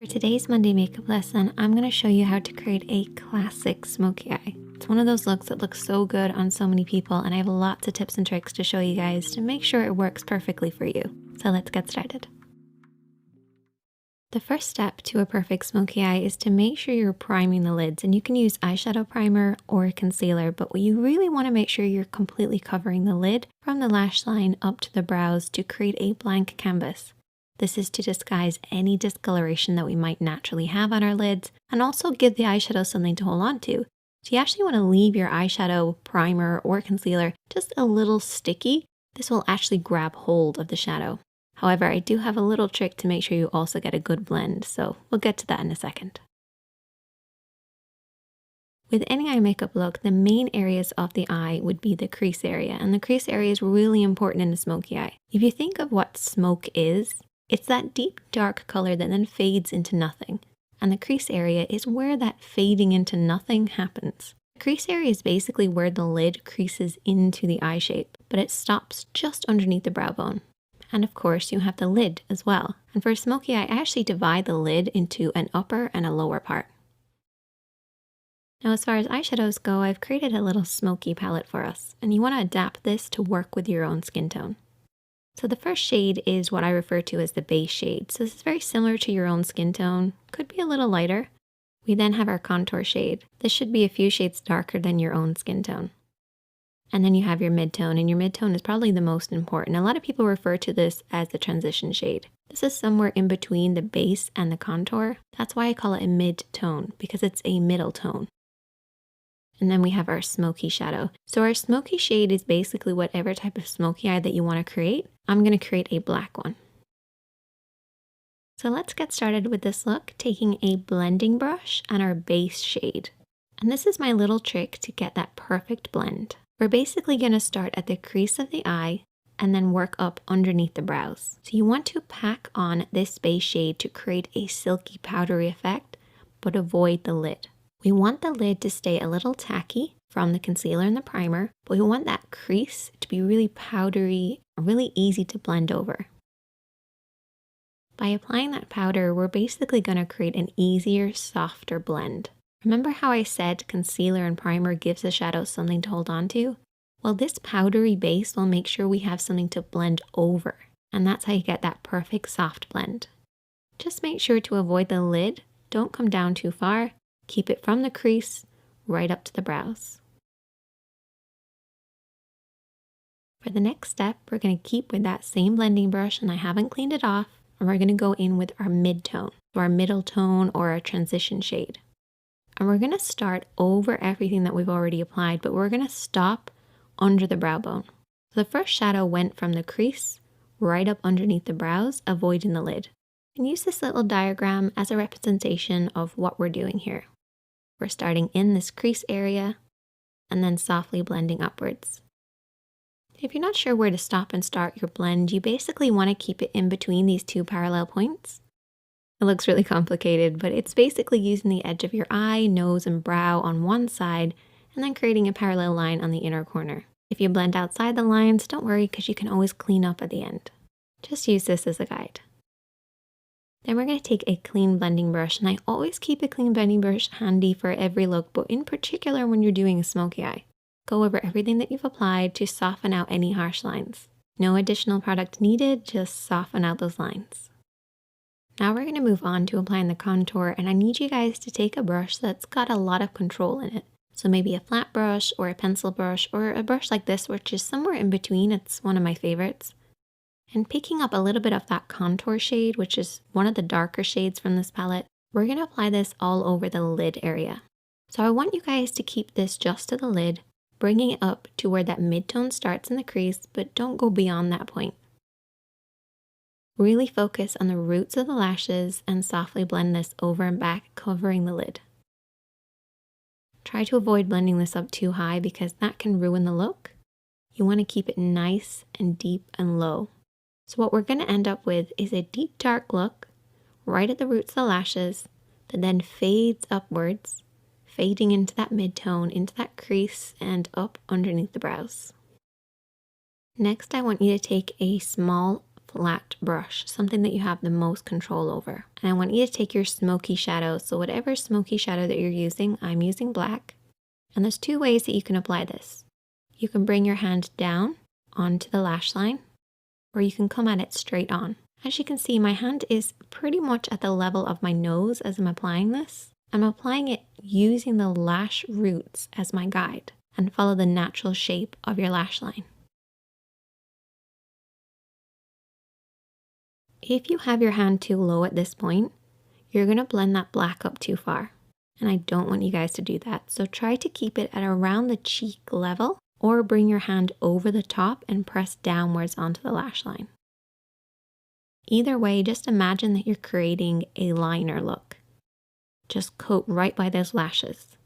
For today's Monday makeup lesson, I'm going to show you how to create a classic smoky eye. It's one of those looks that looks so good on so many people, and I have lots of tips and tricks to show you guys to make sure it works perfectly for you. So let's get started. The first step to a perfect smoky eye is to make sure you're priming the lids, and you can use eyeshadow primer or concealer, but you really want to make sure you're completely covering the lid from the lash line up to the brows to create a blank canvas. This is to disguise any discoloration that we might naturally have on our lids and also give the eyeshadow something to hold on to. So you actually want to leave your eyeshadow primer or concealer just a little sticky. This will actually grab hold of the shadow. However, I do have a little trick to make sure you also get a good blend, so we'll get to that in a second. With any eye makeup look, the main areas of the eye would be the crease area, and the crease area is really important in a smoky eye. If you think of what smoke is, it's that deep dark color that then fades into nothing, and the crease area is where that fading into nothing happens. The crease area is basically where the lid creases into the eye shape, but it stops just underneath the brow bone. And of course, you have the lid as well. And for a smoky eye, I actually divide the lid into an upper and a lower part. Now, as far as eyeshadows go, I've created a little smoky palette for us, and you want to adapt this to work with your own skin tone. So the first shade is what I refer to as the base shade. So this is very similar to your own skin tone, could be a little lighter. We then have our contour shade. This should be a few shades darker than your own skin tone. And then you have your midtone, and your midtone is probably the most important. A lot of people refer to this as the transition shade. This is somewhere in between the base and the contour. That's why I call it a mid-tone, because it's a middle tone. And then we have our smoky shadow. So our smoky shade is basically whatever type of smoky eye that you want to create. I'm going to create a black one. So let's get started with this look, taking a blending brush and our base shade. And this is my little trick to get that perfect blend. We're basically going to start at the crease of the eye and then work up underneath the brows. So you want to pack on this base shade to create a silky powdery effect, but avoid the lid. We want the lid to stay a little tacky from the concealer and the primer, but we want that crease to be really powdery, really easy to blend over. By applying that powder, we're basically going to create an easier, softer blend. Remember how I said concealer and primer gives the shadow something to hold on to? Well, this powdery base will make sure we have something to blend over, and that's how you get that perfect soft blend. Just make sure to avoid the lid, don't come down too far. Keep it from the crease right up to the brows. For the next step, we're going to keep with that same blending brush, and I haven't cleaned it off, and we're going to go in with our mid-tone, so our middle tone or our transition shade. And we're going to start over everything that we've already applied, but we're going to stop under the brow bone. So the first shadow went from the crease right up underneath the brows, avoiding the lid. And use this little diagram as a representation of what we're doing here. We're starting in this crease area and then softly blending upwards. If you're not sure where to stop and start your blend, you basically want to keep it in between these two parallel points. It looks really complicated, but it's basically using the edge of your eye, nose, and brow on one side and then creating a parallel line on the inner corner. If you blend outside the lines, don't worry because you can always clean up at the end. Just use this as a guide. Then we're going to take a clean blending brush, and I always keep a clean blending brush handy for every look, but in particular when you're doing a smoky eye. Go over everything that you've applied to soften out any harsh lines. No additional product needed, just soften out those lines. Now we're going to move on to applying the contour, and I need you guys to take a brush that's got a lot of control in it. So maybe a flat brush or a pencil brush or a brush like this, which is somewhere in between. It's one of my favorites. And picking up a little bit of that contour shade, which is one of the darker shades from this palette, we're going to apply this all over the lid area. So I want you guys to keep this just to the lid, bringing it up to where that mid-tone starts in the crease, but don't go beyond that point. Really focus on the roots of the lashes and softly blend this over and back, covering the lid. Try to avoid blending this up too high because that can ruin the look. You want to keep it nice and deep and low. So what we're going to end up with is a deep dark look right at the roots of the lashes that then fades upwards, fading into that mid-tone, into that crease, and up underneath the brows. Next, I want you to take a small flat brush, something that you have the most control over. And I want you to take your smoky shadow. So whatever smoky shadow that you're using, I'm using black. And there's two ways that you can apply this. You can bring your hand down onto the lash line, or you can come at it straight on. As you can see, my hand is pretty much at the level of my nose as I'm applying this. I'm applying it using the lash roots as my guide, and follow the natural shape of your lash line. If you have your hand too low at this point, you're going to blend that black up too far. And I don't want you guys to do that. So try to keep it at around the cheek level, or bring your hand over the top and press downwards onto the lash line. Either way, just imagine that you're creating a liner look. Just coat right by those lashes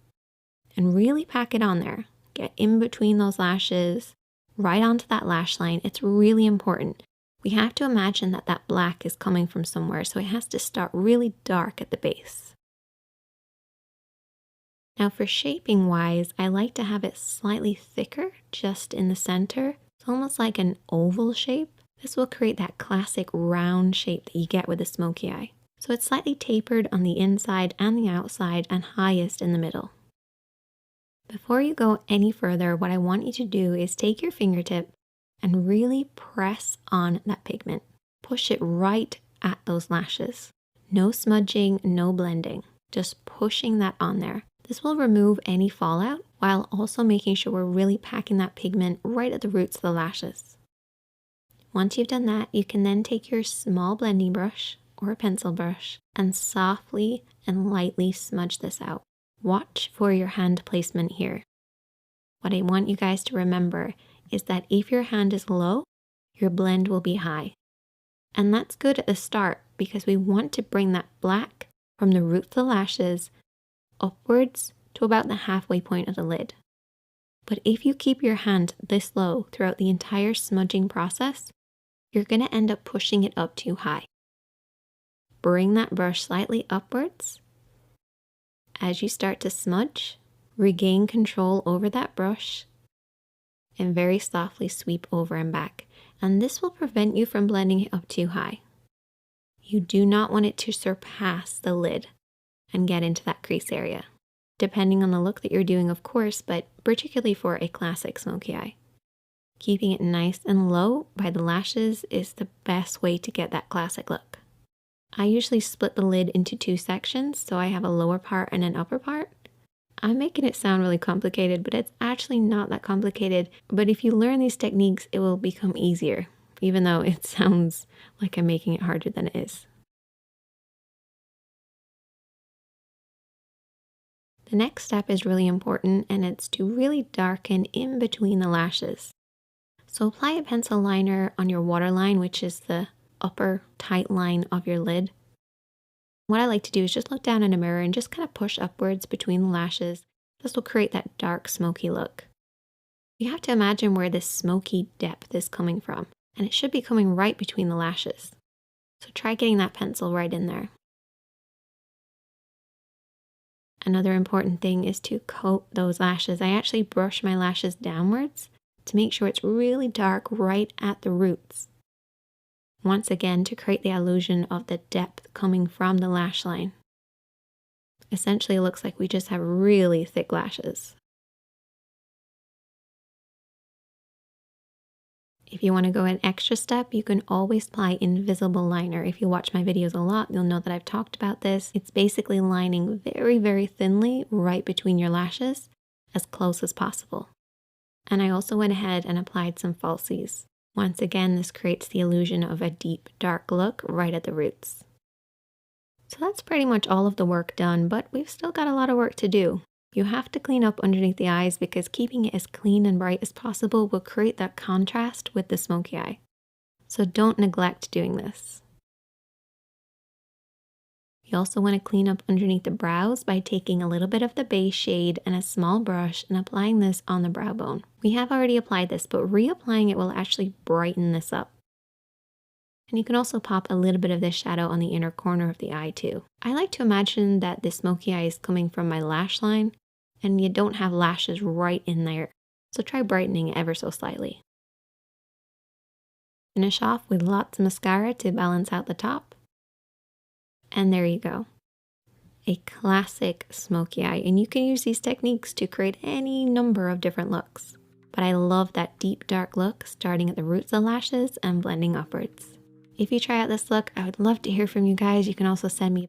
and really pack it on there. Get in between those lashes, right onto that lash line. It's really important. We have to imagine that that black is coming from somewhere, so it has to start really dark at the base. Now for shaping wise, I like to have it slightly thicker just in the center. It's almost like an oval shape. This will create that classic round shape that you get with a smoky eye. So it's slightly tapered on the inside and the outside, and highest in the middle. Before you go any further, what I want you to do is take your fingertip and really press on that pigment. Push it right at those lashes. No smudging, no blending, just pushing that on there. This will remove any fallout while also making sure we're really packing that pigment right at the roots of the lashes. Once you've done that, you can then take your small blending brush or a pencil brush and softly and lightly smudge this out. Watch for your hand placement here. What I want you guys to remember is that if your hand is low, your blend will be high. And that's good at the start because we want to bring that black from the root of the lashes upwards to about the halfway point of the lid. But if you keep your hand this low throughout the entire smudging process, you're going to end up pushing it up too high. Bring that brush slightly upwards. As you start to smudge, regain control over that brush and very softly sweep over and back. And this will prevent you from blending it up too high. You do not want it to surpass the lid and get into that crease area, depending on the look that you're doing, of course, but particularly for a classic smoky eye. Keeping it nice and low by the lashes is the best way to get that classic look. I usually split the lid into two sections, so I have a lower part and an upper part. I'm making it sound really complicated, but it's actually not that complicated. But if you learn these techniques, it will become easier, even though it sounds like I'm making it harder than it is. The next step is really important, and it's to really darken in between the lashes. So apply a pencil liner on your waterline, which is the upper tight line of your lid. What I like to do is just look down in a mirror and just kind of push upwards between the lashes. This will create that dark smoky look. You have to imagine where this smoky depth is coming from, and it should be coming right between the lashes. So try getting that pencil right in there. Another important thing is to coat those lashes. I actually brush my lashes downwards to make sure it's really dark right at the roots. Once again, to create the illusion of the depth coming from the lash line. Essentially, it looks like we just have really thick lashes. If you want to go an extra step, you can always apply invisible liner. If you watch my videos a lot, you'll know that I've talked about this. It's basically lining very, very thinly right between your lashes, as close as possible. And I also went ahead and applied some falsies. Once again, this creates the illusion of a deep, dark look right at the roots. So that's pretty much all of the work done, but we've still got a lot of work to do. You have to clean up underneath the eyes because keeping it as clean and bright as possible will create that contrast with the smoky eye. So don't neglect doing this. You also want to clean up underneath the brows by taking a little bit of the base shade and a small brush and applying this on the brow bone. We have already applied this, but reapplying it will actually brighten this up. And you can also pop a little bit of this shadow on the inner corner of the eye too. I like to imagine that the smoky eye is coming from my lash line and you don't have lashes right in there. So try brightening it ever so slightly. Finish off with lots of mascara to balance out the top. And there you go. A classic smoky eye. And you can use these techniques to create any number of different looks. But I love that deep dark look starting at the roots of the lashes and blending upwards. If you try out this look, I would love to hear from you guys. You can also send me